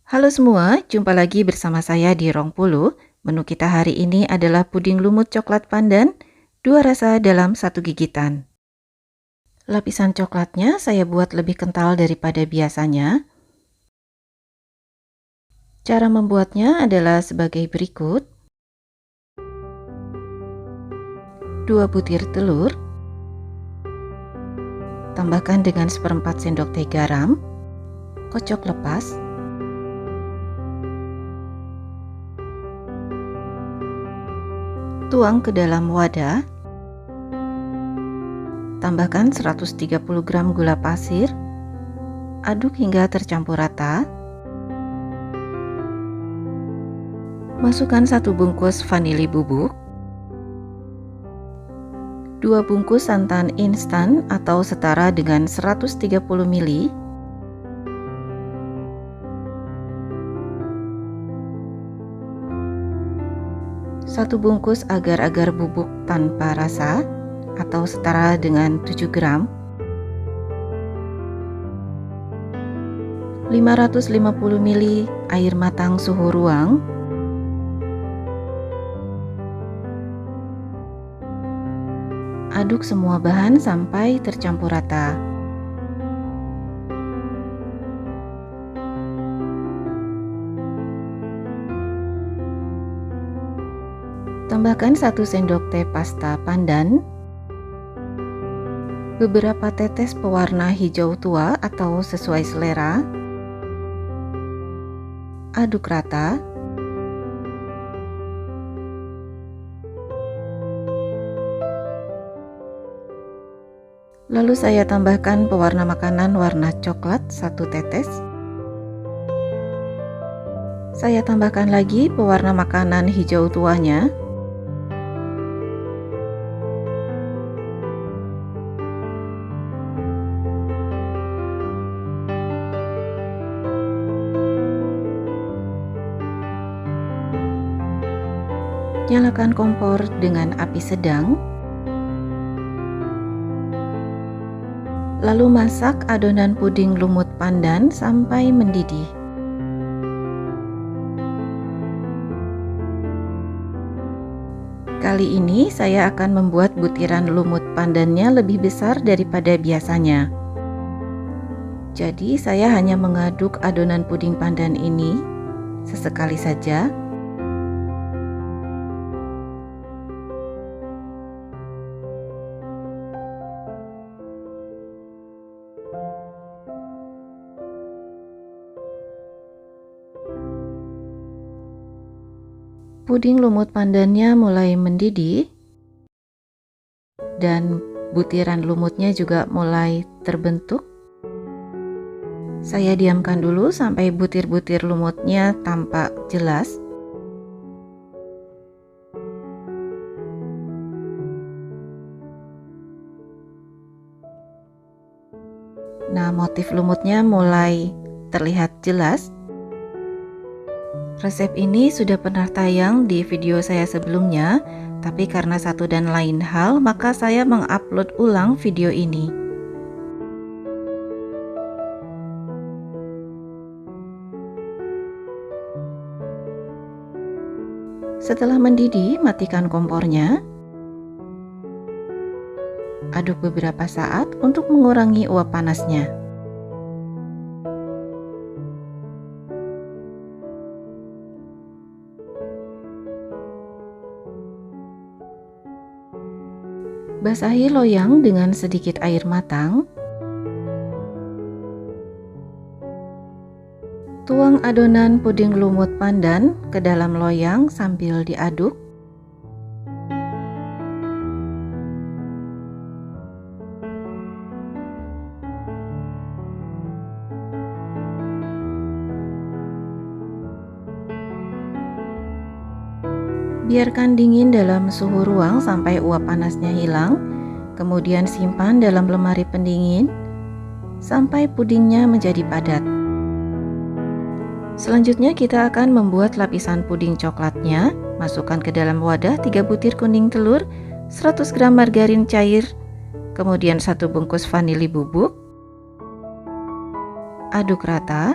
Halo semua, jumpa lagi bersama saya di Rongpulu. Menu kita hari ini adalah puding lumut coklat pandan, dua rasa dalam satu gigitan. Lapisan coklatnya saya buat lebih kental daripada biasanya. Cara membuatnya adalah sebagai berikut. 2 butir telur, tambahkan dengan 1/4 sendok teh garam, kocok lepas. Tuang ke dalam wadah. Tambahkan 130 gram gula pasir. Aduk hingga tercampur rata. Masukkan 1 bungkus vanili bubuk, 2 bungkus santan instan atau setara dengan 130 ml, 1 bungkus agar-agar bubuk tanpa rasa atau setara dengan 7 gram, 550 ml air matang suhu ruang, aduk semua bahan sampai tercampur rata. Tambahkan 1 sendok teh pasta pandan, beberapa tetes pewarna hijau tua atau sesuai selera. Aduk rata. Lalu saya tambahkan pewarna makanan warna coklat 1 tetes. Saya tambahkan lagi pewarna makanan hijau tuanya. Nyalakan kompor dengan api sedang. Lalu masak adonan puding lumut pandan sampai mendidih. Kali ini saya akan membuat butiran lumut pandannya lebih besar daripada biasanya. Jadi saya hanya mengaduk adonan puding pandan ini sesekali saja. Puding lumut pandannya mulai mendidih dan butiran lumutnya juga mulai terbentuk. Saya diamkan dulu sampai butir-butir lumutnya tampak jelas. Nah, motif lumutnya mulai terlihat jelas. Resep ini sudah pernah tayang di video saya sebelumnya, tapi karena satu dan lain hal, maka saya mengupload ulang video ini. Setelah mendidih, matikan kompornya. Aduk beberapa saat untuk mengurangi uap panasnya. Basahi loyang dengan sedikit air matang. Tuang adonan puding lumut pandan ke dalam loyang sambil diaduk. Biarkan dingin dalam suhu ruang sampai uap panasnya hilang, kemudian simpan dalam lemari pendingin sampai pudingnya menjadi padat. Selanjutnya kita akan membuat lapisan puding coklatnya. Masukkan ke dalam wadah 3 butir kuning telur, 100 gram margarin cair, kemudian 1 bungkus vanili bubuk. Aduk rata.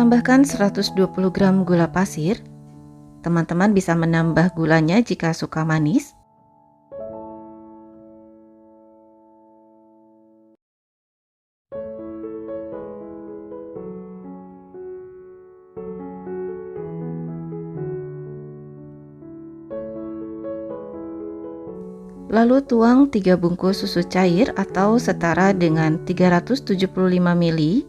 Tambahkan 120 gram gula pasir. Teman-teman bisa menambah gulanya jika suka manis. Lalu tuang 3 bungkus susu cair atau setara dengan 375 ml.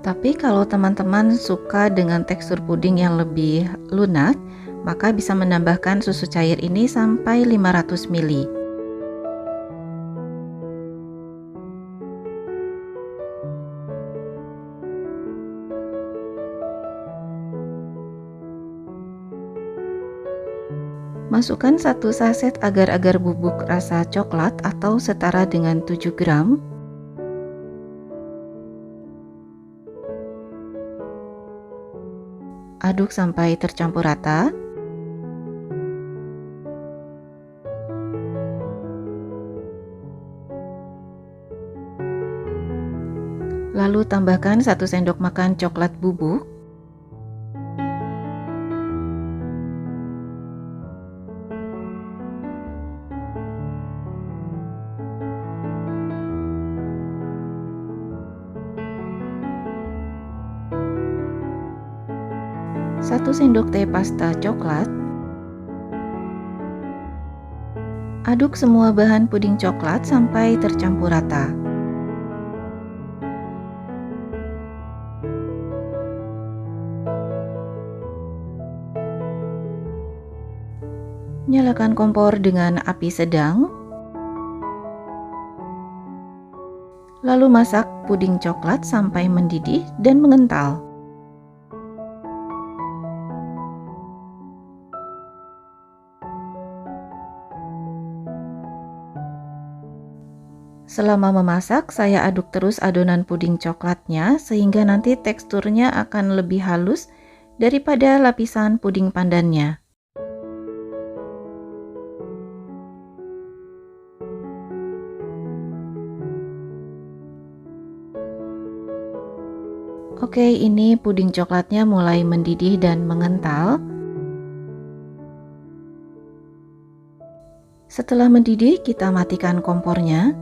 Tapi kalau teman-teman suka dengan tekstur puding yang lebih lunak, maka bisa menambahkan susu cair ini sampai 500 ml. Masukkan 1 saset agar-agar bubuk rasa coklat atau setara dengan 7 gram. Aduk sampai tercampur rata. Lalu tambahkan 1 sendok makan coklat bubuk. Satu sendok teh pasta coklat. Aduk semua bahan puding coklat sampai tercampur rata. Nyalakan kompor dengan api sedang. Lalu masak puding coklat sampai mendidih dan mengental. Selama memasak, saya aduk terus adonan puding coklatnya sehingga nanti teksturnya akan lebih halus daripada lapisan puding pandannya. Oke, ini puding coklatnya mulai mendidih dan mengental. Setelah mendidih, kita matikan kompornya.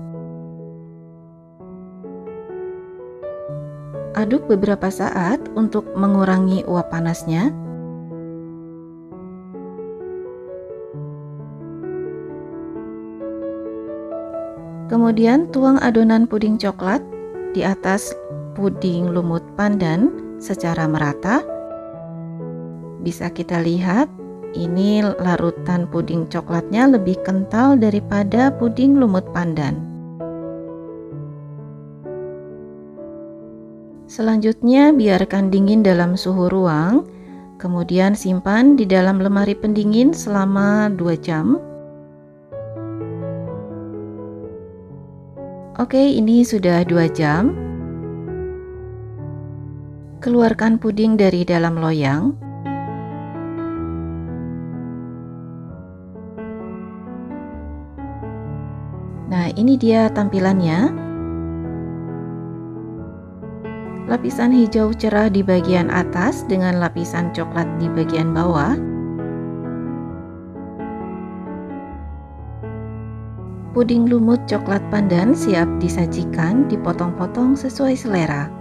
Aduk beberapa saat untuk mengurangi uap panasnya. Kemudian tuang adonan puding coklat di atas puding lumut pandan secara merata. Bisa kita lihat, ini larutan puding coklatnya lebih kental daripada puding lumut pandan. Selanjutnya, biarkan dingin dalam suhu ruang, kemudian simpan di dalam lemari pendingin selama 2 jam. Oke, ini sudah 2 jam. Keluarkan puding dari dalam loyang. Nah, ini dia tampilannya. Lapisan hijau cerah di bagian atas dengan lapisan coklat di bagian bawah. Puding lumut coklat pandan siap disajikan, dipotong-potong sesuai selera.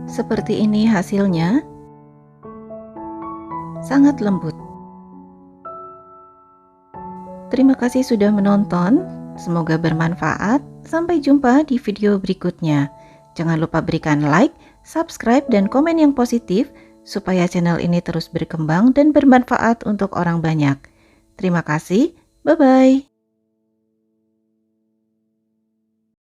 Seperti ini hasilnya, sangat lembut. Terima kasih sudah menonton, semoga bermanfaat. Sampai jumpa di video berikutnya. Jangan lupa berikan like, subscribe, dan komen yang positif supaya channel ini terus berkembang dan bermanfaat untuk orang banyak. Terima kasih, bye-bye.